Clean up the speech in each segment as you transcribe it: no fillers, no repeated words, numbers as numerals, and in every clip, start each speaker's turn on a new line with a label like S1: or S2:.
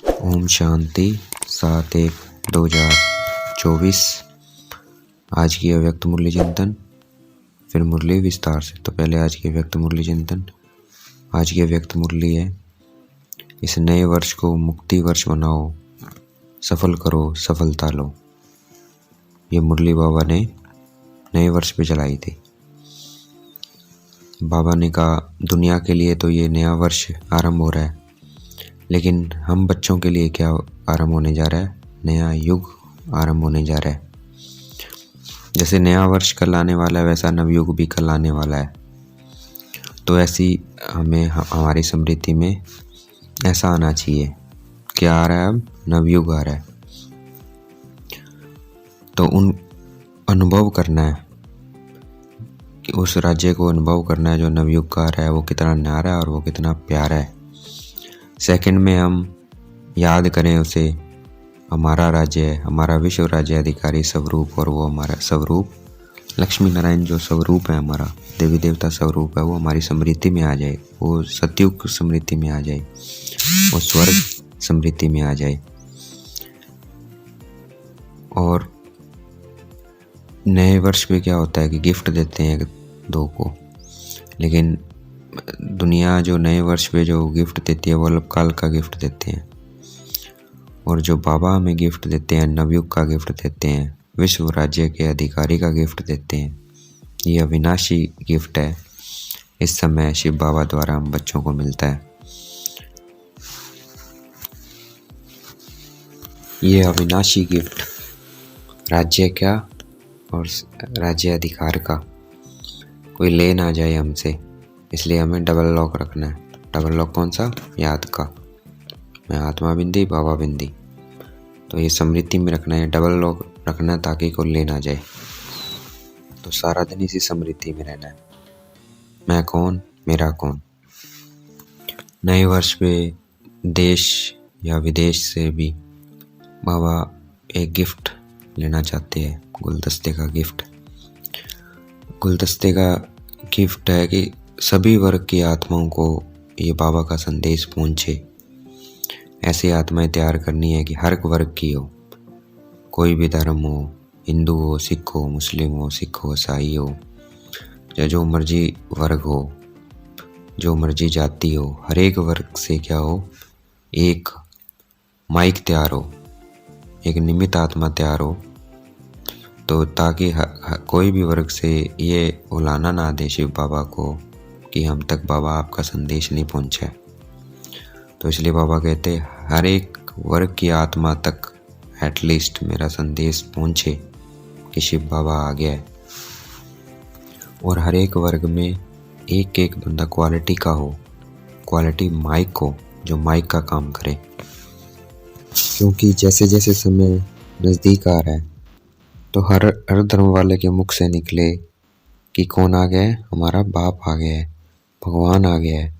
S1: ओम शांति 7/1/2024। आज की अव्यक्त मुरली चिंतन, फिर मुरली विस्तार से। तो पहले आज की अव्यक्त मुरली चिंतन। आज की अव्यक्त मुरली है, इस नए वर्ष को मुक्ति वर्ष बनाओ, सफल करो सफलता लो। ये मुरली बाबा ने नए वर्ष पे चलाई थी। बाबा ने कहा दुनिया के लिए तो ये नया वर्ष आरंभ हो रहा है, लेकिन हम बच्चों के लिए क्या आरंभ होने जा रहा है? नया युग आरंभ होने जा रहा है। जैसे नया वर्ष कल आने वाला है, वैसा नवयुग भी कल आने वाला है। तो ऐसी हमें हमारी स्मृति में ऐसा आना चाहिए। क्या आ रहा है? अब नवयुग आ रहा है। तो उन अनुभव करना है कि उस राज्य को अनुभव करना है जो नवयुग का आ रहा है, वो कितना न्यारा है और वो कितना प्यारा है। सेकंड में हम याद करें उसे, हमारा राज्य है, हमारा विश्व राज्य अधिकारी स्वरूप, और वो हमारा स्वरूप लक्ष्मी नारायण जो स्वरूप है, हमारा देवी देवता स्वरूप है, वो हमारी स्मृति में आ जाए, वो सतयुग स्मृति में आ जाए, वो स्वर्ग स्मृति में आ जाए। और नए वर्ष पे क्या होता है कि गिफ्ट देते हैं एक दो को, लेकिन दुनिया जो नए वर्ष पे जो गिफ्ट देती है वो अल्पकाल का गिफ्ट देते हैं। और जो बाबा हमें गिफ्ट देते हैं, नवयुग का गिफ्ट देते हैं, विश्व राज्य के अधिकारी का गिफ्ट देते हैं, ये अविनाशी गिफ्ट है। इस समय शिव बाबा द्वारा हम बच्चों को मिलता है। ये अविनाशी गिफ्ट राज्य क्या और राज्य अधिकार का कोई ले ना जाए हमसे, इसलिए हमें डबल लॉक रखना है। डबल लॉक कौन सा? याद का। मैं आत्मा बिंदी बाबा बिंदी, तो ये स्मृति में रखना है, डबल लॉक रखना है ताकि कोई ले ना जाए। तो सारा दिन इसी स्मृति में रहना है, मैं कौन मेरा कौन। नए वर्ष पे देश या विदेश से भी बाबा एक गिफ्ट लेना चाहते हैं, गुलदस्ते का गिफ्ट। गुलदस्ते का गिफ्ट है कि सभी वर्ग की आत्माओं को ये बाबा का संदेश पहुंचे। ऐसी आत्माएं तैयार करनी है कि हर वर्ग की हो, कोई भी धर्म हो, हिंदू हो, सिख हो, मुस्लिम हो, सिख हो, ईसाई हो, या जो मर्जी वर्ग हो, जो मर्जी जाति हो, हर एक वर्ग से क्या हो, एक माइक तैयार हो, एक निमित्त आत्मा तैयार हो। तो ताकि कोई भी वर्ग से ये उलाना ना दे शिव बाबा को कि हम तक बाबा आपका संदेश नहीं पहुंचा। तो इसलिए बाबा कहते हर एक वर्ग की आत्मा तक एटलीस्ट मेरा संदेश पहुंचे कि शिव बाबा आ गया है। और हर एक वर्ग में एक एक बंदा क्वालिटी का हो, क्वालिटी माइक हो, जो माइक का काम करे। क्योंकि जैसे जैसे समय नज़दीक आ रहा है तो हर धर्म वाले के मुख से निकले कि कौन आ गया है? हमारा बाप आ गया है, भगवान आ गया है।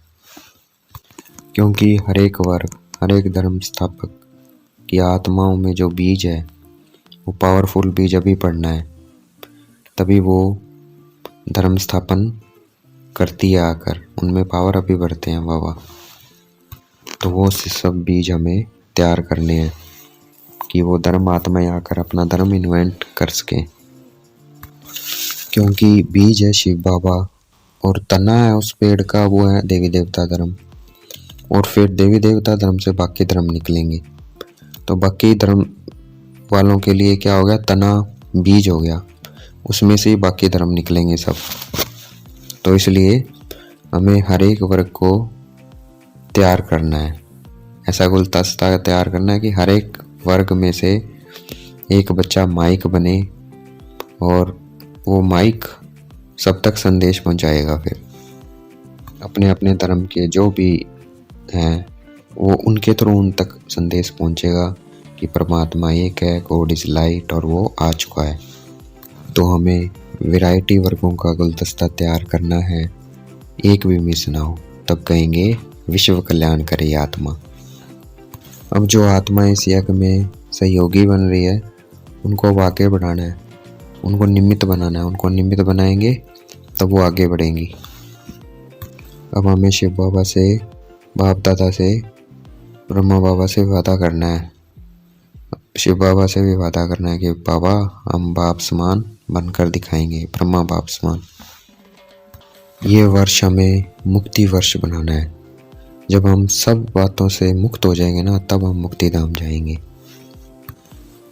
S1: क्योंकि हर एक वर्ग, हर एक धर्म स्थापक की आत्माओं में जो बीज है, वो पावरफुल बीज अभी पड़ना है, तभी वो धर्म स्थापन करती है आकर, उनमें पावर अभी बढ़ते हैं बाबा। तो वो सब बीज हमें तैयार करने हैं कि वो धर्म आत्माएं आकर अपना धर्म इन्वेंट कर सके। क्योंकि बीज है शिव बाबा और तना है उस पेड़ का, वो है देवी देवता धर्म। और फिर देवी देवता धर्म से बाकी धर्म निकलेंगे। तो बाकी धर्म वालों के लिए क्या हो गया? तना बीज हो गया, उसमें से ही बाकी धर्म निकलेंगे सब। तो इसलिए हमें हर एक वर्ग को तैयार करना है, ऐसा गुलदस्ता तैयार करना है कि हर एक वर्ग में से एक बच्चा माइक बने, और वो माइक सब तक संदेश पहुंचाएगा। फिर अपने अपने धर्म के जो भी हैं, वो उनके थ्रू उन तक संदेश पहुंचेगा कि परमात्मा एक है, गॉड इज लाइट, और वो आ चुका है। तो हमें वैरायटी वर्गों का गुलदस्ता तैयार करना है, एक भी मिस ना हो, तब कहेंगे विश्व कल्याण करे आत्मा। अब जो आत्मा इस यज्ञ में सहयोगी बन रही है, उनको अब आगे बढ़ाना है, उनको निमित्त बनाना है। उनको निमित्त बनाएंगे तब वो आगे बढ़ेंगी। अब हमें शिव बाबा से, बाप दादा से ब्रह्मा बाबा से वादा करना है, शिव बाबा से भी वादा करना है कि बाबा हम बाप समान बनकर दिखाएंगे, ब्रह्मा बाप समान। ये वर्ष हमें मुक्ति वर्ष बनाना है। जब हम सब बातों से मुक्त हो जाएंगे ना, तब हम मुक्ति धाम जाएंगे।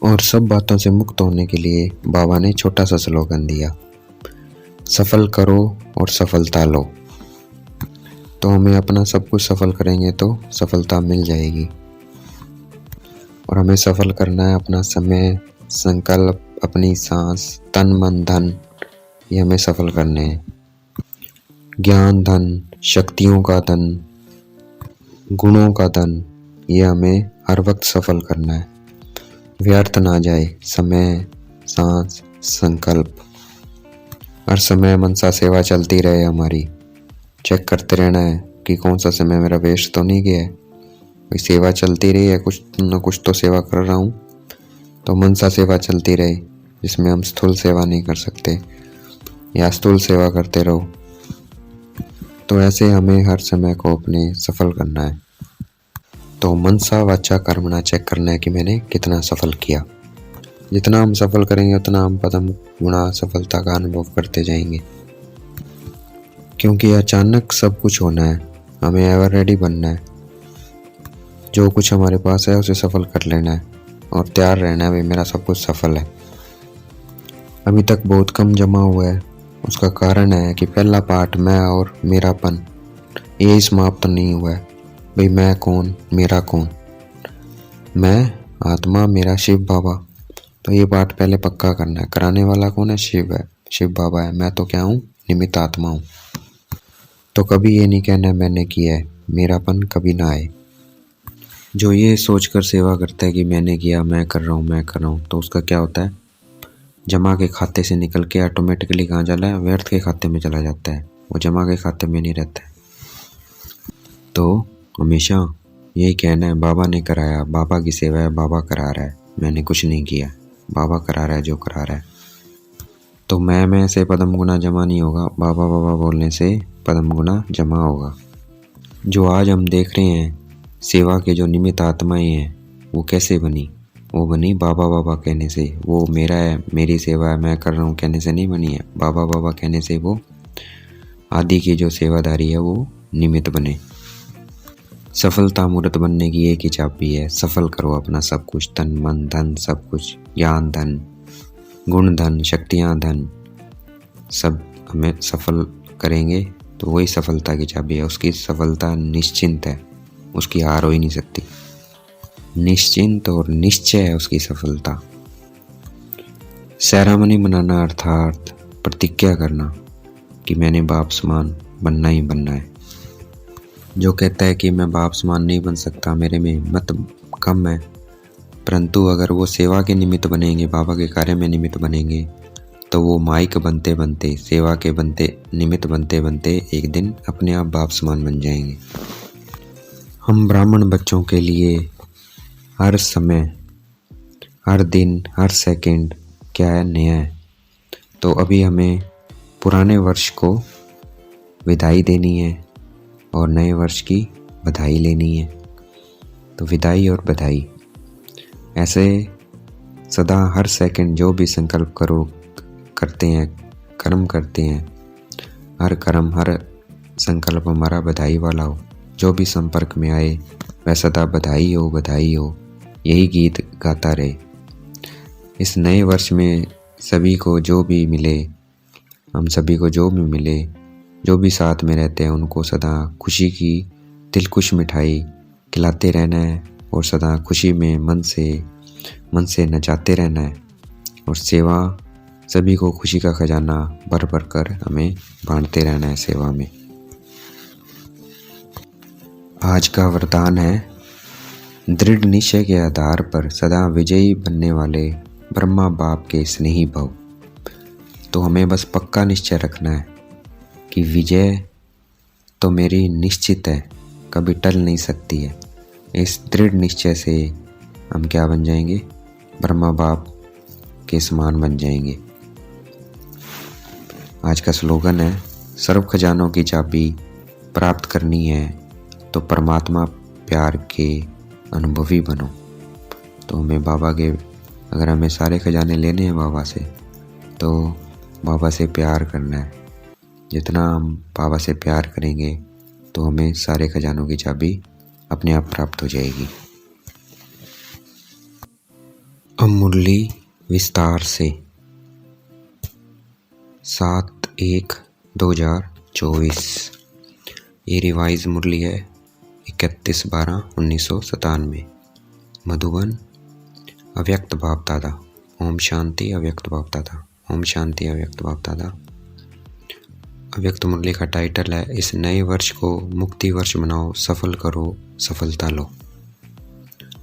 S1: और सब बातों से मुक्त होने के लिए बाबा ने छोटा सा स्लोगन दिया, सफल करो और सफलता लो। तो हमें अपना सब कुछ सफल करेंगे तो सफलता मिल जाएगी। और हमें सफल करना है अपना समय, संकल्प, अपनी सांस, तन मन धन, ये हमें सफल करने हैं। ज्ञान धन, शक्तियों का धन, गुणों का धन, ये हमें हर वक्त सफल करना है। व्यर्थ ना जाए समय, सांस, संकल्प। हर समय मनसा सेवा चलती रहे हमारी। चेक करते रहना है कि कौन सा समय मेरा वेस्ट तो नहीं गया है। भाई सेवा चलती रही है, कुछ न कुछ तो सेवा कर रहा हूँ, तो मनसा सेवा चलती रहे, जिसमें हम स्थूल सेवा नहीं कर सकते, या स्थूल सेवा करते रहो। तो ऐसे हमें हर समय को अपने सफल करना है। तो मनसा वाचा कर्मणा चेक करना है कि मैंने कितना सफल किया। जितना हम सफल करेंगे उतना हम पदम गुणा सफलता का अनुभव करते जाएंगे। क्योंकि अचानक सब कुछ होना है, हमें एवर रेडी बनना है। जो कुछ हमारे पास है उसे सफल कर लेना है और तैयार रहना है, भाई मेरा सब कुछ सफल है। अभी तक बहुत कम जमा हुआ है, उसका कारण है कि पहला पार्ट मैं और मेरापन, ये समाप्त नहीं हुआ है। भाई मैं कौन, मेरा कौन, मैं आत्मा, मेरा शिव बाबा। तो ये पार्ट पहले पक्का करना है। कराने वाला कौन है? शिव है, शिव बाबा है। मैं तो क्या हूँ? निमित्त आत्मा हूँ। तो कभी ये नहीं कहना है मैंने किया है, मेरापन कभी ना आए। जो ये सोचकर सेवा करता है कि मैंने किया, मैं कर रहा हूँ, मैं कर रहा हूँ, तो उसका क्या होता है? जमा के खाते से निकल के ऑटोमेटिकली कहाँ चला है? व्यर्थ के खाते में चला जाता है, वो जमा के खाते में नहीं रहता है। तो हमेशा यही कहना है, बाबा ने कराया, बाबा की सेवा है, बाबा करा रहा है, मैंने कुछ नहीं किया, बाबा करा रहा है जो करा रहा है। तो मैं से पदम गुना जमा नहीं होगा, बाबा बाबा बोलने से पदम गुना जमा होगा। जो आज हम देख रहे हैं सेवा के जो निमित्त आत्माएं हैं, वो कैसे बनी? वो बनी बाबा बाबा कहने से। वो मेरा है, मेरी सेवा है, मैं कर रहा हूँ कहने से नहीं बनी है। बाबा बाबा कहने से वो आदि की जो सेवादारी है वो निमित्त बने। सफलता मूर्त बनने की एक ही चाबी है, सफल करो अपना सब कुछ, तन मन धन सब कुछ, ज्ञान धन, गुण धन, शक्तियाँ धन, सब हमें सफल करेंगे तो वही सफलता की चाबी है। उसकी सफलता निश्चिंत है, उसकी हार हो ही नहीं सकती। निश्चिंत और निश्चय है उसकी सफलता। सेरेमनी बनाना अर्थात प्रतिज्ञा करना कि मैंने बाप समान बनना ही बनना है। जो कहता है कि मैं बाप समान नहीं बन सकता, मेरे में हिम्मत कम है, परंतु अगर वो सेवा के निमित्त बनेंगे, बाबा के कार्य में निमित्त बनेंगे, तो वो माइक बनते बनते, सेवा के बनते निमित्त बनते बनते एक दिन अपने आप बाप समान बन जाएंगे। हम ब्राह्मण बच्चों के लिए हर समय, हर दिन, हर सेकंड क्या है? नया है। तो अभी हमें पुराने वर्ष को विदाई देनी है और नए वर्ष की बधाई लेनी है। तो विदाई और बधाई, ऐसे सदा हर सेकंड जो भी संकल्प करते हैं, कर्म करते हैं, हर कर्म, हर संकल्प हमारा बधाई वाला हो। जो भी संपर्क में आए वह सदा बधाई हो, बधाई हो, यही गीत गाता रहे। इस नए वर्ष में सभी को जो भी मिले, हम सभी को जो भी मिले, जो भी साथ में रहते हैं, उनको सदा खुशी की दिलखुश मिठाई खिलाते रहना है और सदा खुशी में मन से नचाते रहना है। और सेवा, सभी को खुशी का खजाना भर भर कर हमें बांटते रहना है सेवा में। आज का वरदान है, दृढ़ निश्चय के आधार पर सदा विजयी बनने वाले ब्रह्मा बाप के स्नेही भव। तो हमें बस पक्का निश्चय रखना है कि विजय तो मेरी निश्चित है, कभी टल नहीं सकती है। इस दृढ़ निश्चय से हम क्या बन जाएंगे? ब्रह्मा बाप के समान बन जाएंगे। आज का स्लोगन है, सर्व खजानों की चाबी प्राप्त करनी है तो परमात्मा प्यार के अनुभवी बनो। तो हमें बाबा के, अगर हमें सारे खजाने लेने हैं बाबा से, तो बाबा से प्यार करना है। जितना हम बाबा से प्यार करेंगे तो हमें सारे खजानों की चाबी अपने आप प्राप्त हो जाएगी। अब मुरली विस्तार से 7/1/2024। ये रिवाइज मुरली है 31/12/1997। मधुबन, अव्यक्त बाप दादा। ओम शांति अव्यक्त बाप दादा। ओम शांति अव्यक्त बाप दादा। अव्यक्त मुरली का टाइटल है, इस नए वर्ष को मुक्ति वर्ष बनाओ, सफल करो, सफलता लो।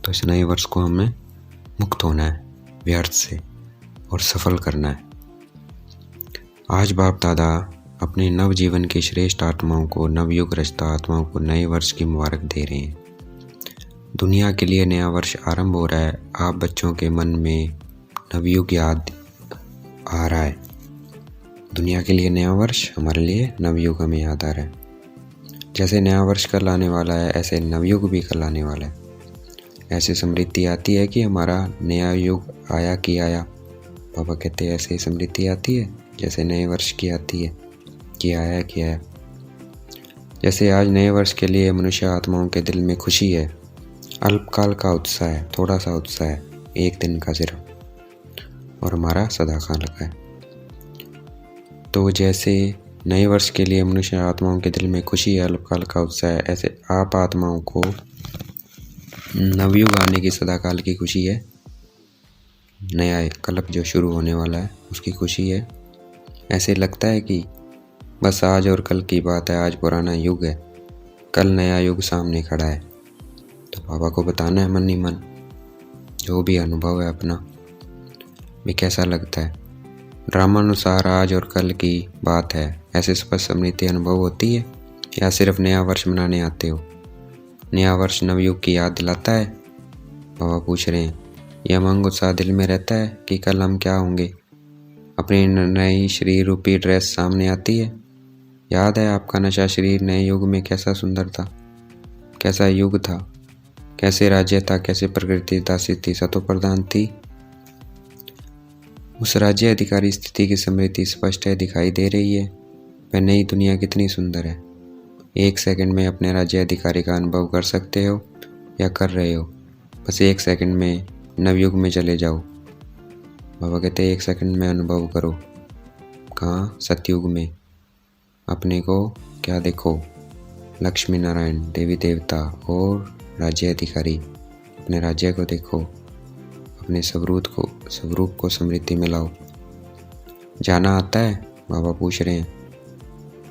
S1: तो इस नए वर्ष को हमें मुक्त होना है व्यर्थ से और सफल करना है। आज बाप दादा अपने नव जीवन की श्रेष्ठ आत्माओं को, नवयुग रचता आत्माओं को नए वर्ष की मुबारक दे रहे हैं। दुनिया के लिए नया वर्ष आरंभ हो रहा है। आप बच्चों के मन में नवयुग याद आ रहा है। दुनिया के लिए नया वर्ष, हमारे लिए नवयुग हमें याद आ रहा है। जैसे नया वर्ष कल आने वाला है, ऐसे नवयुग भी कल आने वाला है। ऐसी स्मृति आती है कि हमारा नया युग आया कि आया। बाबा कहते हैं ऐसे ही स्मृति आती है जैसे नए वर्ष की आती है कि आया कि आया। जैसे आज नए वर्ष के लिए मनुष्य आत्माओं के दिल में खुशी है, अल्पकाल का उत्साह है, थोड़ा सा उत्साह है, एक दिन का सिर्फ, और हमारा सदा काल का है। तो जैसे नए वर्ष के लिए मनुष्य आत्माओं के दिल में खुशी है, अल्पकाल का उत्साह है, ऐसे आप आत्माओं को नवयुग आने की सदा काल की खुशी है। नया कल्प जो शुरू होने वाला है उसकी खुशी है। ऐसे लगता है कि बस आज और कल की बात है, आज पुराना युग है, कल नया युग सामने खड़ा है। तो बाबा को बताना है मन ही मन, जो भी अनुभव है अपना भी कैसा लगता है। ड्रामानुसार आज और कल की बात है, ऐसे स्पष्ट स्मृति अनुभव होती है या सिर्फ नया वर्ष मनाने आते हो? नया वर्ष नवयुग की याद दिलाता है? बाबा पूछ रहे हैं, यह अमंग उत्साह दिल में रहता है कि कल हम क्या होंगे? अपनी नई शरीर रूपी ड्रेस सामने आती है? याद है आपका नशा शरीर नए युग में कैसा सुंदर था, कैसा युग था, कैसे राज्य था, कैसे प्रकृति दासी थी, सतो प्रधान थी। उस राज्य अधिकारी स्थिति की स्मृति स्पष्ट है, दिखाई दे रही है। वह नई दुनिया कितनी सुंदर है। एक सेकंड में अपने राज्य अधिकारी का अनुभव कर सकते हो या कर रहे हो। बस एक सेकंड में नवयुग में चले जाओ। बाबा कहते हैं एक सेकंड में अनुभव करो। कहाँ? सतयुग में। अपने को क्या देखो? लक्ष्मी नारायण, देवी देवता और राज्य अधिकारी। अपने राज्य को देखो, अपने स्वरूप को स्मृति में लाओ। जाना आता है? बाबा पूछ रहे हैं,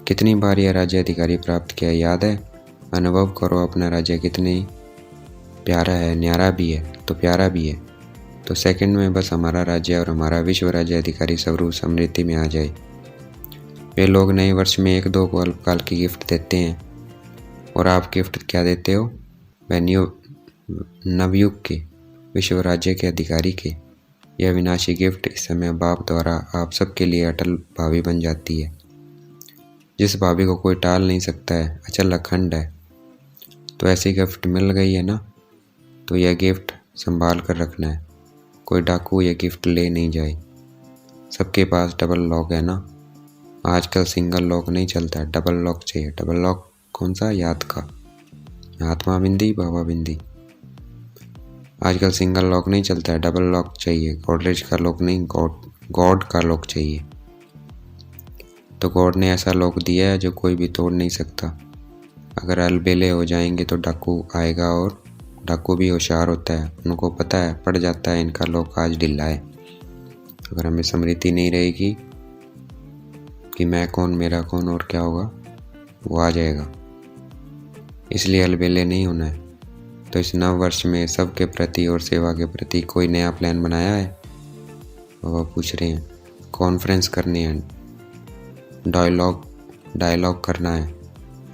S1: कितनी बार यह राज्य अधिकारी प्राप्त किया याद है? अनुभव करो अपना राज्य कितनी प्यारा है, न्यारा भी है तो प्यारा भी है। तो सेकंड में बस हमारा राज्य और हमारा विश्व राज्य अधिकारी स्वरूप स्मृति में आ जाए। वे लोग नए वर्ष में 1-2 को अल्पकाल की गिफ्ट देते हैं और आप गिफ्ट क्या देते हो? वह नवयुग के विश्व राज्य के अधिकारी के यह विनाशी गिफ्ट इस समय बाप द्वारा आप सबके लिए अटल भावी बन जाती है। जिस भावी को कोई टाल नहीं सकता है, अचल अखंड है। तो ऐसी गिफ्ट मिल गई है ना, तो यह गिफ्ट संभाल कर रखना है। कोई डाकू यह गिफ्ट ले नहीं जाए। सबके पास डबल लॉक है ना। आजकल सिंगल लॉक नहीं चलता, डबल लॉक चाहिए। डबल लॉक कौन सा? याद का। आत्मा बिंदी, बाबा बिंदी। आजकल सिंगल लॉक नहीं चलता है, डबल लॉक चाहिए। गॉडरेज का लॉक नहीं, गॉड का लॉक चाहिए। तो गॉड ने ऐसा लॉक दिया है जो कोई भी तोड़ नहीं सकता। अगर अलबेले हो जाएंगे तो डाकू आएगा, और डाकू भी होशियार होता है, उनको पता है, पड़ जाता है इनका लॉक आज ढीला है। अगर हमें स्मृति नहीं रहेगी कि मैं कौन, मेरा कौन और क्या होगा, वो आ जाएगा। इसलिए अलबेले नहीं होना है। तो इस नव वर्ष में सबके प्रति और सेवा के प्रति कोई नया प्लान बनाया है? बाबा पूछ रहे हैं। कॉन्फ्रेंस करनी है, डायलॉग करना है,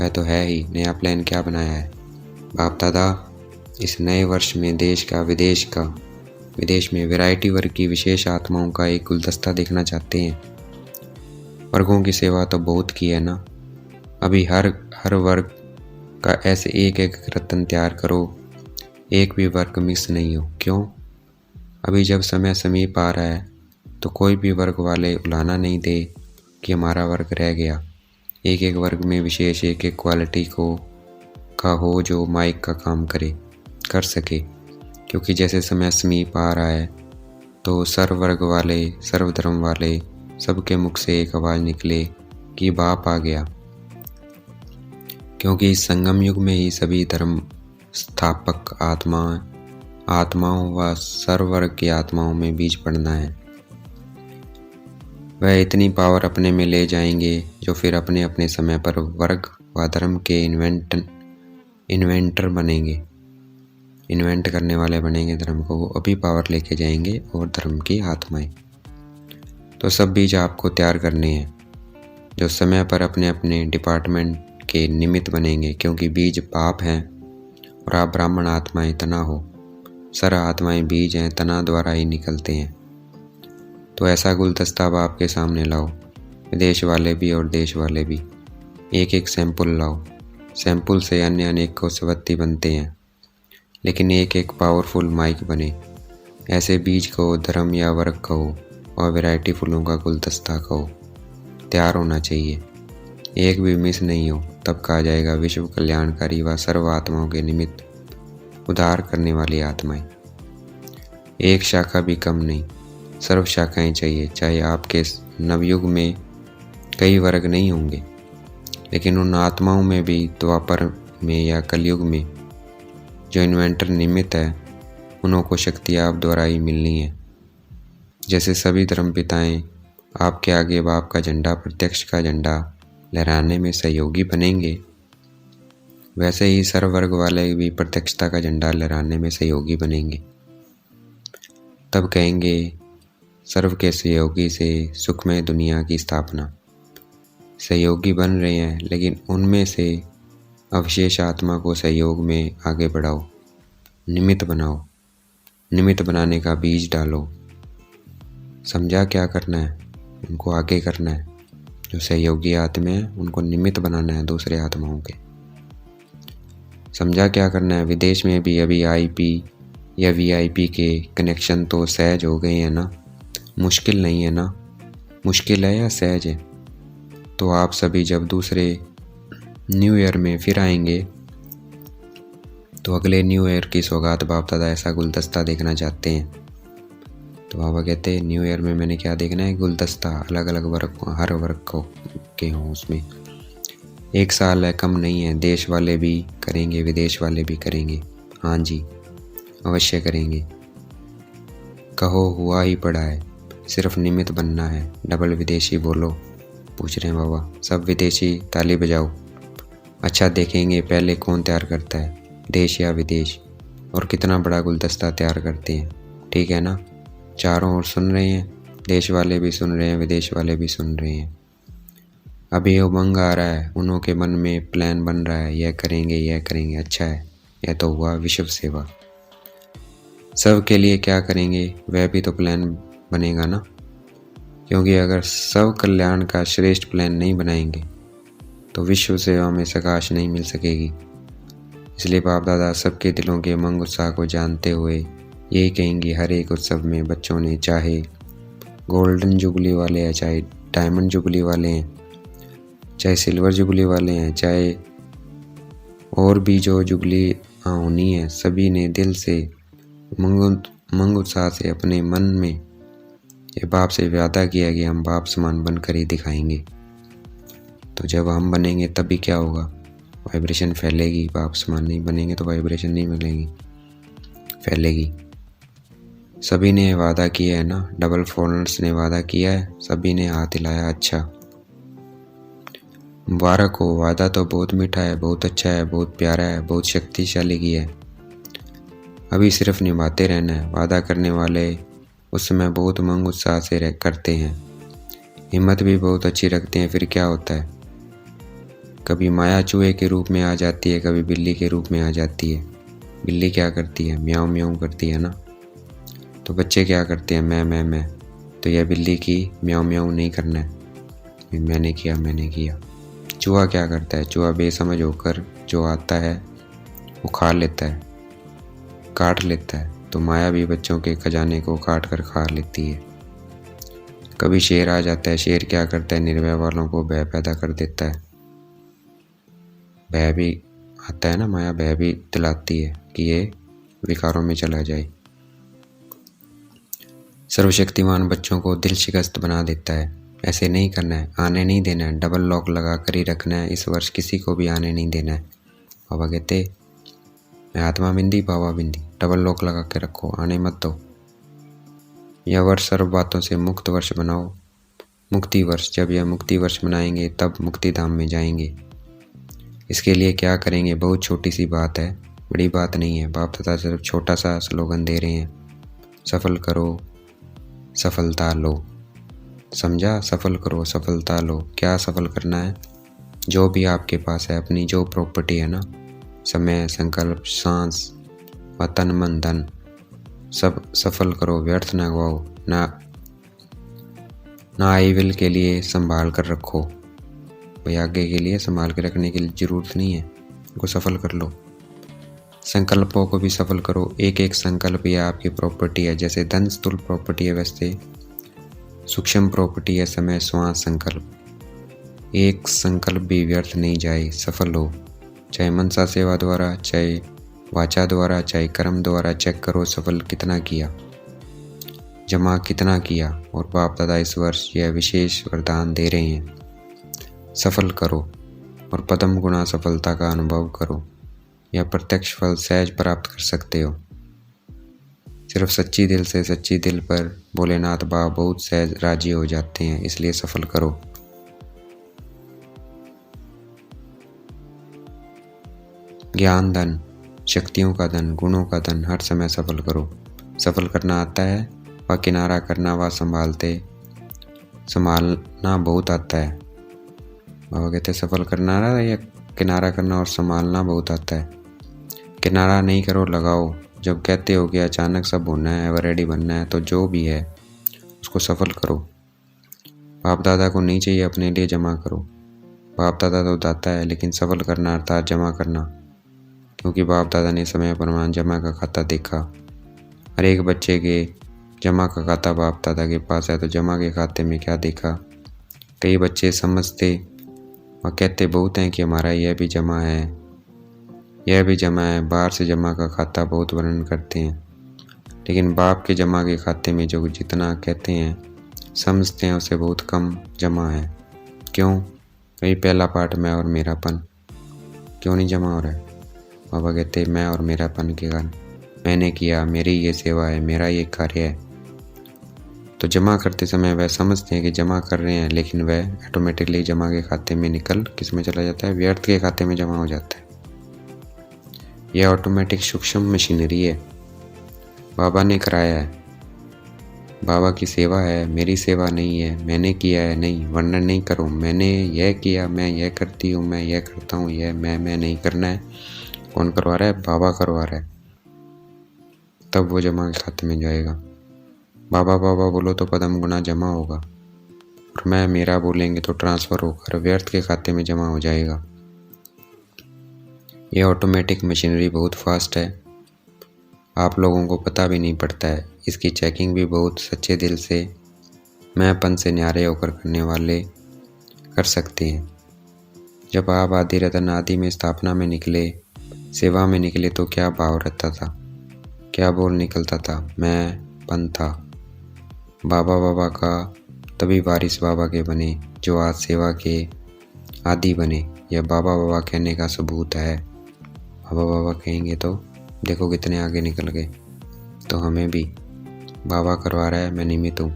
S1: वह तो है ही। नया प्लान क्या बनाया है? बाप दादा इस नए वर्ष में देश का, विदेश में वैरायटी वर्ग की विशेष आत्माओं का एक गुलदस्ता देखना चाहते हैं। वर्गों की सेवा तो बहुत की है ना, अभी हर वर्ग का ऐसे एक रत्न तैयार करो एक भी वर्ग मिस नहीं हो। क्यों? अभी जब समय समीप आ रहा है तो कोई भी वर्ग वाले उलाहना नहीं दे कि हमारा वर्ग रह गया। एक एक वर्ग में विशेष एक एक क्वालिटी का हो जो माइक का काम कर सके, क्योंकि जैसे समय समीप आ रहा है तो सर्व वर्ग वाले, सर्व धर्म वाले सबके मुख से एक आवाज़ निकले कि बाप आ गया। क्योंकि इस संगम युग में ही सभी धर्म स्थापक आत्माओं व सर्व वर्ग की आत्माओं में बीज पड़ना है। वह इतनी पावर अपने में ले जाएंगे जो फिर अपने अपने समय पर वर्ग व धर्म के इन्वेंटर बनेंगे, इन्वेंट करने वाले बनेंगे धर्म को। वो अभी पावर लेके जाएंगे और धर्म की आत्माएं। तो सब बीज आपको तैयार करने हैं जो समय पर अपने अपने डिपार्टमेंट के निमित्त बनेंगे, क्योंकि बीज बाप हैं और आप ब्राह्मण आत्माएं तना हो। सर आत्माएं बीज हैं, तना द्वारा ही निकलते हैं। तो ऐसा गुलदस्ता अब आपके सामने लाओ, विदेश वाले भी और देश वाले भी। एक एक सैंपल लाओ। सैंपल से अन्य अनेक कोसवत्ती बनते हैं, लेकिन एक एक पावरफुल माइक बने। ऐसे बीज को धर्म या वर्ग कहो और वैरायटी फूलों का गुलदस्ता कहो, तैयार होना चाहिए। एक भी मिस नहीं हो, तब कहा जाएगा विश्व कल्याणकारी व सर्व आत्माओं के निमित्त उद्धार करने वाली आत्माएं। एक शाखा भी कम नहीं, सर्व शाखाएं चाहिए। चाहे आपके नवयुग में कई वर्ग नहीं होंगे, लेकिन उन आत्माओं में भी द्वापर में या कलयुग में जो इन्वेंटर निमित्त है, उन्हों को शक्ति आप द्वारा ही मिलनी है। जैसे सभी धर्म पिताएं आपके आगे बाप का झंडा, प्रत्यक्ष का झंडा लहराने में सहयोगी बनेंगे, वैसे ही सर्व वर्ग वाले भी प्रत्यक्षता का झंडा लहराने में सहयोगी बनेंगे। तब कहेंगे सर्व के सहयोगी से सुखमय दुनिया की स्थापना। सहयोगी बन रहे हैं, लेकिन उनमें से अवशेष आत्मा को सहयोग में आगे बढ़ाओ, निमित्त बनाओ। निमित्त बनाने का बीज डालो। समझा क्या करना है? उनको आगे करना है। जो सहयोगी आत्मा है उनको निमित्त बनाना है दूसरे आत्माओं के। समझा क्या करना है? विदेश में भी अभी आईपी या वीआईपी के कनेक्शन तो सहज हो गए हैं ना, मुश्किल नहीं है ना। मुश्किल है या सहज है? तो आप सभी जब दूसरे न्यू ईयर में फिर आएंगे तो अगले न्यू ईयर की सौगात बाप दादा ऐसा गुलदस्ता देखना चाहते हैं। तो बाबा कहते हैं न्यू ईयर में मैंने क्या देखना है? गुलदस्ता, अलग अलग वर्ग, हर वर्ग को के हों उसमें। एक साल है, कम नहीं है। देश वाले भी करेंगे, विदेश वाले भी करेंगे। हाँ जी, अवश्य करेंगे। कहो हुआ ही पड़ा है, सिर्फ निमित्त बनना है। डबल विदेशी बोलो, पूछ रहे हैं बाबा। सब विदेशी ताली बजाओ। अच्छा, देखेंगे पहले कौन तैयार करता है, देश या विदेश, और कितना बड़ा गुलदस्ता तैयार करते हैं। ठीक है ना? चारों ओर सुन रहे हैं, देश वाले भी सुन रहे हैं, विदेश वाले भी सुन रहे हैं। अभी उमंग आ रहा है, उन्हों के मन में प्लान बन रहा है, यह करेंगे यह करेंगे। अच्छा है, यह तो हुआ विश्व सेवा। सब के लिए क्या करेंगे वह भी तो प्लान बनेगा ना, क्योंकि अगर सब कल्याण का श्रेष्ठ प्लान नहीं बनाएंगे तो विश्व सेवा में सकाश नहीं मिल सकेगी। इसलिए बाप दादा सबके दिलों के उमंग उत्साह को जानते हुए यही कहेंगे, हर एक उत्सव में बच्चों ने, चाहे गोल्डन जुबली वाले हैं, चाहे डायमंड जुबली वाले हैं, चाहे सिल्वर जुबली वाले हैं, चाहे और भी जो जुबली होनी है, सभी ने दिल से उमंग उत्साह से अपने मन में ये बाप से वादा किया कि हम बाप समान बनकर ही दिखाएंगे। तो जब हम बनेंगे तभी क्या होगा? वाइब्रेशन फैलेगी। बाप समान नहीं बनेंगे तो वाइब्रेशन नहीं मिलेगी, फैलेगी। सभी ने वादा किया है ना, डबल फोनर्स ने वादा किया है, सभी ने हाथ हिलाया। अच्छा, मुबारक हो। वादा तो बहुत मीठा है, बहुत अच्छा है, बहुत प्यारा है, बहुत शक्तिशाली किया है। अभी सिर्फ निभाते रहना है। वादा करने वाले उस समय बहुत उमंग उत्साह से करते हैं, हिम्मत भी बहुत अच्छी रखते हैं। फिर क्या होता है? कभी माया चूहे के रूप में आ जाती है, कभी बिल्ली के रूप में आ जाती है। बिल्ली क्या करती है? म्याऊं म्याऊं करती है ना। तो बच्चे क्या करते हैं? मैं। तो यह बिल्ली की म्याऊं म्याऊं नहीं करना है, मैंने किया। चूहा क्या करता है? चूहा बेसमझ होकर जो आता है वो खा लेता है। काट लेता है तो माया भी बच्चों के खजाने को काट कर खा लेती है। कभी शेर आ जाता है, शेर क्या करता है, निर्भय वालों को भय पैदा कर देता है। भय भी आता है ना, माया भय भी दिलाती है कि ये विकारों में चला जाए। सर्वशक्तिमान बच्चों को दिल शिकस्त बना देता है। ऐसे नहीं करना है, आने नहीं देना है, डबल लॉक लगा कर ही रखना है। इस वर्ष किसी को भी आने नहीं देना है। बाबा कहते मैं आत्मा बिंदी बाबा बिंदी, डबल लॉक लगा के रखो, आने मत दो। यह वर्ष सर्व बातों से मुक्त वर्ष बनाओ, मुक्ति वर्ष। जब यह मुक्ति वर्ष मनाएंगे तब मुक्ति धाम में जाएंगे। इसके लिए क्या करेंगे, बहुत छोटी सी बात है, बड़ी बात नहीं है। बाप दादा सिर्फ छोटा सा स्लोगन दे रहे हैं, सफल करो सफलता लो। समझा, सफल करो सफलता लो। क्या सफल करना है, जो भी आपके पास है, अपनी जो प्रॉपर्टी है ना, समय, संकल्प, सांस, तन मन धन, सब सफल करो, व्यर्थ ना गवाओ। ना आई विल के लिए संभाल कर रखो भाई, आगे के लिए संभाल के रखने की जरूरत नहीं है, उनको सफल कर लो। संकल्पों को भी सफल करो। एक एक संकल्प यह आपकी प्रॉपर्टी है। जैसे धन स्थूल प्रॉपर्टी है, वैसे सूक्ष्म प्रॉपर्टी है समय, श्वास, संकल्प। एक संकल्प भी व्यर्थ नहीं जाए, सफल हो। चाहे मनसा सेवा द्वारा, चाहे वाचा द्वारा, चाहे कर्म द्वारा, चेक करो सफल कितना किया, जमा कितना किया। और बाप दादा इस वर्ष यह विशेष वरदान दे रहे हैं, सफल करो और पदम गुना सफलता का अनुभव करो। यह प्रत्यक्ष फल सहज प्राप्त कर सकते हो। सिर्फ सच्ची दिल से सच्ची दिल पर भोलेनाथ बाबा बहुत सहज राजी हो जाते हैं, इसलिए सफल करो। ज्ञान धन, शक्तियों का धन, गुणों का धन, हर समय सफल करो। सफल करना आता है व किनारा करना व संभालना बहुत आता है। बाबा कहते सफल करना या किनारा करना और संभालना बहुत आता है। किनारा नहीं करो, लगाओ। जब कहते हो कि अचानक सब होना है, एवर रेडी बनना है, तो जो भी है उसको सफल करो। बाप दादा को नहीं चाहिए, अपने लिए जमा करो। बाप दादा तो दाता है, लेकिन सफल करना अर्थात जमा करना, क्योंकि बाप दादा ने समय प्रमाण जमा का खाता देखा। हर एक बच्चे के जमा का खाता बाप दादा के पास है, तो जमा के खाते में क्या देखा। कई बच्चे समझते और कहते बहुत हैं कि हमारा यह भी जमा है, यह भी जमा है। बाहर से जमा का खाता बहुत वर्णन करते हैं, लेकिन बाप के जमा के खाते में जो जितना कहते हैं समझते हैं, उससे बहुत कम जमा है। क्यों? वही पहला पार्ट, मैं और मेरापन क्यों नहीं जमा हो रहा है। बाबा कहते मैं और मेरापन के कारण, मैंने किया, मेरी ये सेवा है, मेरा ये कार्य है। तो जमा करते समय वह समझते हैं कि जमा कर रहे हैं, लेकिन वह ऑटोमेटिकली जमा के खाते में निकल किस में चला जाता है, व्यर्थ के खाते में जमा हो जाता है। यह ऑटोमेटिक सूक्ष्म मशीनरी है, बाबा ने कराया है। बाबा की सेवा है, मेरी सेवा नहीं है। मैंने किया है नहीं, वर्णन नहीं करो मैंने यह किया, मैं यह करती हूँ, मैं यह करता हूँ, यह मैं नहीं करना है। कौन करवा रहा है? बाबा करवा रहा है। तब वो जमा के खाते में जाएगा। बाबा बाबा बोलो तो पदम गुना जमा होगा, और मैं मेरा बोलेंगे तो ट्रांसफ़र होकर व्यर्थ के खाते में जमा हो जाएगा। यह ऑटोमेटिक मशीनरी बहुत फास्ट है, आप लोगों को पता भी नहीं पड़ता है। इसकी चेकिंग भी बहुत सच्चे दिल से, मैंपन से न्यारे होकर करने वाले कर सकते हैं। जब आप आदि रतन आदि में स्थापना में निकले, सेवा में निकले, तो क्या भाव रहता था, क्या बोल निकलता था? मैं पन था। बाबा बाबा का तभी वारिस बाबा के बने जो आज सेवा के आदि बने। यह बाबा बाबा कहने का सबूत है। बाबा बाबा कहेंगे तो देखो कितने आगे निकल गए। तो हमें भी बाबा करवा रहा है, मैं निमित्त हूँ।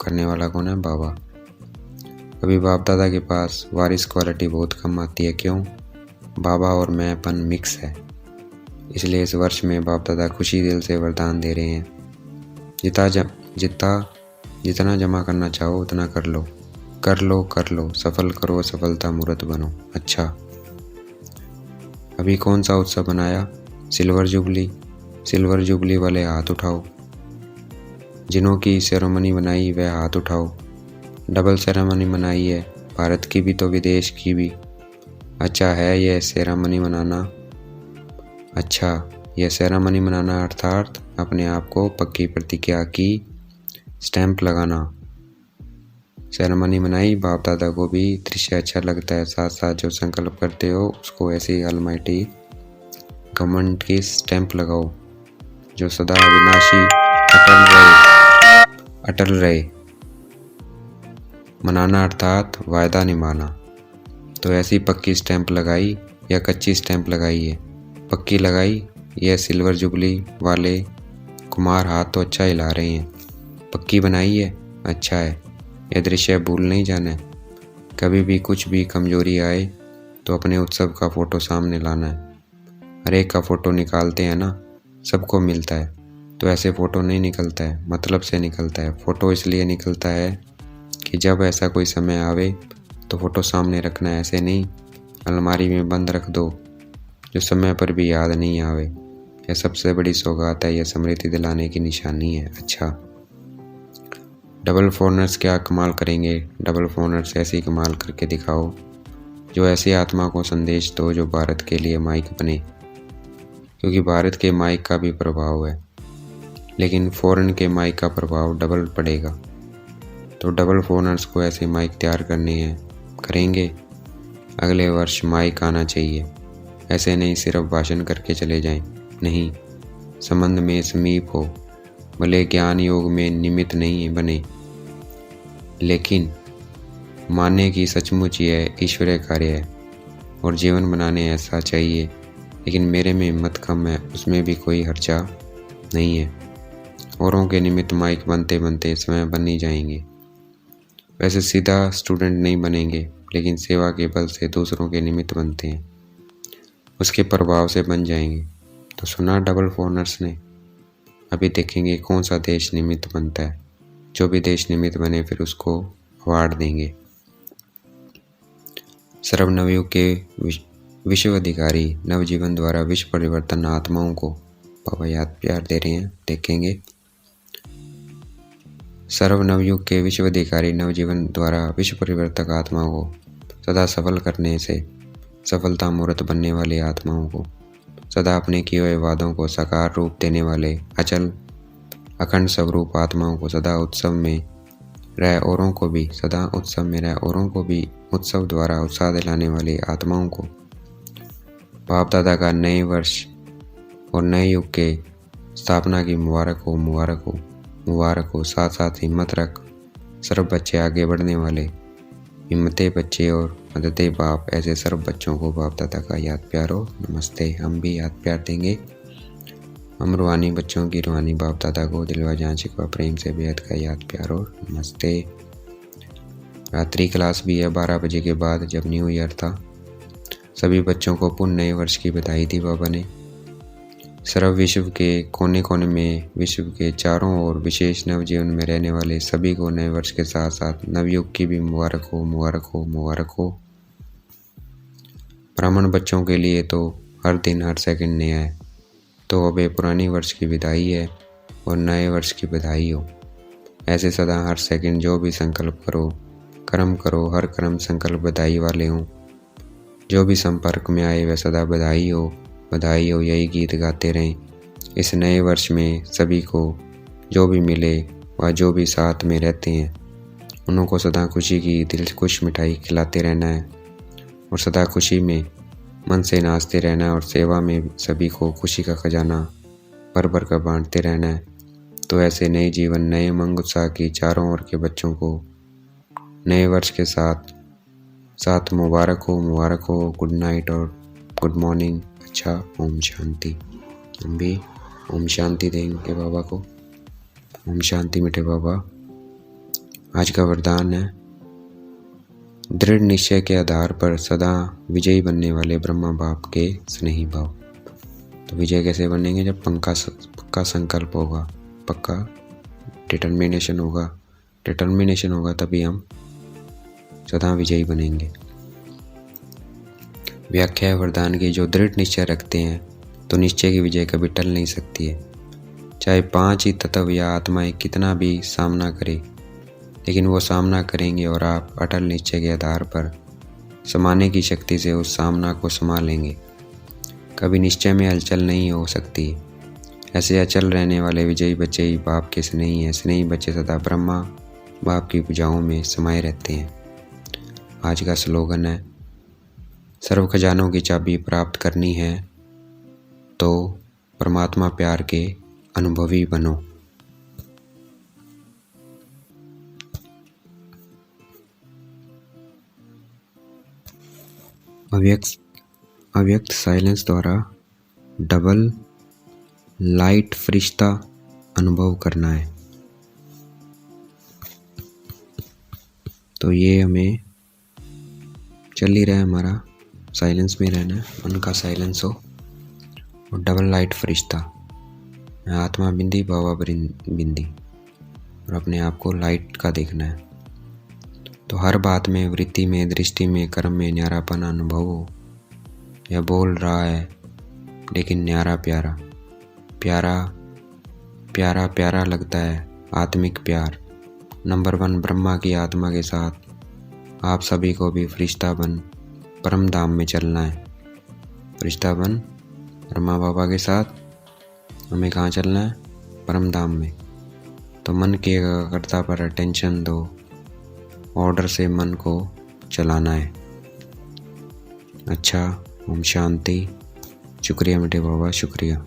S1: करने वाला कौन है? बाबा। अभी बाप दादा के पास वारिस क्वालिटी बहुत कम आती है। क्यों? बाबा और मैंपन मिक्स है। इसलिए इस वर्ष में बाप दादा खुशी दिल से वरदान दे रहे हैं, जितना जमा करना चाहो उतना कर लो, सफल करो, सफलता मूर्त बनो। अच्छा, अभी कौन सा उत्सव बनाया? सिल्वर जुबली वाले हाथ उठाओ। जिन्हों की सेरेमनी बनाई वह हाथ उठाओ। डबल सेरेमनी मनाई है, भारत की भी तो विदेश की भी। अच्छा है यह सेरेमनी मनाना। अच्छा, यह सेरेमनी मनाना अर्थात अपने आप को पक्की प्रतिज्ञा की स्टैंप लगाना। सेरेमनी मनाई, बाप दादा को भी दृश्य अच्छा लगता है। साथ साथ जो संकल्प करते हो उसको ऐसी अलमाइटी गवर्नमेंट की स्टैंप लगाओ जो सदा अविनाशी अटल रहे। मनाना अर्थात वायदा निभाना। तो ऐसी पक्की स्टैंप लगाई या कच्ची स्टैंप लगाई है? पक्की लगाई। यह सिल्वर जुबली वाले कुमार हाथ तो अच्छा हिला रहे हैं। पक्की बनाई है, अच्छा है। यह दृश्य भूल नहीं जाना है। कभी भी कुछ भी कमजोरी आए तो अपने उत्सव का फोटो सामने लाना है। हर एक का फोटो निकालते हैं ना, सबको मिलता है। तो ऐसे फ़ोटो नहीं निकलता है, मतलब से निकलता है। फ़ोटो इसलिए निकलता है कि जब ऐसा कोई समय आवे तो फ़ोटो सामने रखना है, ऐसे नहीं अलमारी में बंद रख दो जो समय पर भी याद नहीं आवे। यह सबसे बड़ी सौगात है, यह स्मृति दिलाने की निशानी है। अच्छा, डबल फोनर्स क्या कमाल करेंगे? डबल फोनर्स ऐसी कमाल करके दिखाओ जो ऐसी आत्मा को संदेश दो जो भारत के लिए माइक बने, क्योंकि भारत के माइक का भी प्रभाव है, लेकिन फॉरेन के माइक का प्रभाव डबल पड़ेगा। तो डबल फोनर्स को ऐसे माइक तैयार करने हैं, करेंगे। अगले वर्ष माइक आना चाहिए, ऐसे नहीं सिर्फ भाषण करके चले जाएं। नहीं, संबंध में समीप हो, भले ज्ञान योग में निमित्त नहीं बने, लेकिन मानने की सचमुच यह ईश्वरीय कार्य है और जीवन बनाने ऐसा चाहिए। लेकिन मेरे में हिम्मत कम है, उसमें भी कोई हर्जा नहीं है। औरों के निमित्त माइक बनते बनते स्वयं बन ही जाएंगे। वैसे सीधा स्टूडेंट नहीं बनेंगे, लेकिन सेवा के बल से दूसरों के निमित्त बनते हैं, उसके प्रभाव से बन जाएंगे। तो सुना डबल फोनर्स ने। अभी देखेंगे कौन सा देश निमित्त बनता है। जो भी देश निमित्त बने फिर उसको अवार्ड देंगे। सर्व नवयुग के विश्व अधिकारी नवजीवन द्वारा विश्व परिवर्तन आत्माओं को बाबा याद प्यार दे रहे हैं, देखेंगे। सर्व नवयुग के विश्व अधिकारी नवजीवन द्वारा विश्व परिवर्तक आत्माओं को सदा सफल करने से सफलता मूर्त बनने वाली आत्माओं को, सदा अपने किए हुए वादों को साकार रूप देने वाले अचल अखंड स्वरूप आत्माओं को, सदा उत्सव में रह औरों को भी सदा उत्सव में रह औरों को भी उत्सव द्वारा उत्साह दिलाने वाली आत्माओं को बाप दादा का नए वर्ष और नए युग के स्थापना की मुबारक हो, मुबारक हो, मुबारक हो। साथ साथ हिम्मत रख सर्व बच्चे आगे बढ़ने वाले, हिम्मते बच्चे और मददे बाप, ऐसे सर्व बच्चों को बाप दादा का याद प्यार हो, नमस्ते। हम भी याद प्यार देंगे। हम रूहानी बच्चों की रूहानी बाप दादा को दिलवा जान शिकवा प्रेम से बेहद का याद प्यार हो, नमस्ते। रात्रि क्लास भी है 12 बजे के बाद, जब न्यू ईयर था। सभी बच्चों को पुण्य नए वर्ष की बधाई दी बाबा ने। सर्व विश्व के कोने कोने में, विश्व के चारों ओर विशेष नवजीवन में रहने वाले सभी को नए वर्ष के साथ साथ नवयुग की भी मुबारक हो, मुबारक हो, मुबारक हो। ब्राह्मण बच्चों के लिए तो हर दिन हर सेकंड नया है। तो अब पुरानी वर्ष की विदाई है और नए वर्ष की बधाई हो। ऐसे सदा हर सेकंड जो भी संकल्प करो, कर्म करो, हर कर्म संकल्प बधाई वाले हों। जो भी संपर्क में आए वह सदा बधाई हो, बधाई हो, यही गीत गाते रहें। इस नए वर्ष में सभी को जो भी मिले व जो भी साथ में रहते हैं उनको सदा खुशी की दिल खुश मिठाई खिलाते रहना है और सदा खुशी में मन से नाचते रहना है और सेवा में सभी को खुशी का खजाना भर भर कर बांटते रहना है। तो ऐसे नए जीवन, नए उमंग उत्साह की चारों ओर के बच्चों को नए वर्ष के साथ साथ मुबारक हो, मुबारक हो। गुड नाइट और गुड मॉर्निंग। अच्छा, ओम शांति। हम भी ओम शांति देंगे बाबा को। ओम शांति मीठे बाबा। आज का वरदान है, दृढ़ निश्चय के आधार पर सदा विजयी बनने वाले ब्रह्मा बाप के स्नेही भाव। तो विजय कैसे बनेंगे? जब पक्का संकल्प होगा, पक्का डिटर्मिनेशन होगा तभी हम सदा विजयी बनेंगे। व्याख्या है वरदान की, जो दृढ़ निश्चय रखते हैं तो निश्चय की विजय कभी टल नहीं सकती है। चाहे 5 ही तत्व या आत्माएं कितना भी सामना करें, लेकिन वो सामना करेंगे और आप अटल निश्चय के आधार पर समाने की शक्ति से उस सामना को समा लेंगे। कभी निश्चय में हलचल नहीं हो सकती। ऐसे अचल रहने वाले विजयी बच्चे ही बाप के स्नेही हैं। स्नेही बच्चे सदा ब्रह्मा बाप की भुजाओं में समाये रहते हैं। आज का स्लोगन है, सर्व खजानों की चाबी प्राप्त करनी है तो परमात्मा प्यार के अनुभवी बनो। अव्यक्त साइलेंस द्वारा डबल लाइट फरिश्ता अनुभव करना है। तो ये हमें चल ही रहा है, हमारा साइलेंस में रहना है, मन का साइलेंस हो। और डबल लाइट फरिश्ता, आत्मा बिंदी बाबा बिंदी, और अपने आप को लाइट का देखना है। तो हर बात में, वृत्ति में, दृष्टि में, कर्म में न्यारापन अनुभव हो। यह बोल रहा है लेकिन न्यारा प्यारा प्यारा प्यारा प्यारा लगता है। आत्मिक प्यार नंबर 1 ब्रह्मा की आत्मा के साथ आप सभी को भी फरिश्ता बन परम धाम में चलना है। फरिश्ता बन ब्रह्मा बाबा के साथ हमें कहाँ चलना है? परम धाम में। तो मन की एकाग्रता पर अटेंशन दो, ऑर्डर से मन को चलाना है। अच्छा, ओम शांति। शुक्रिया मीठे बाबा, शुक्रिया।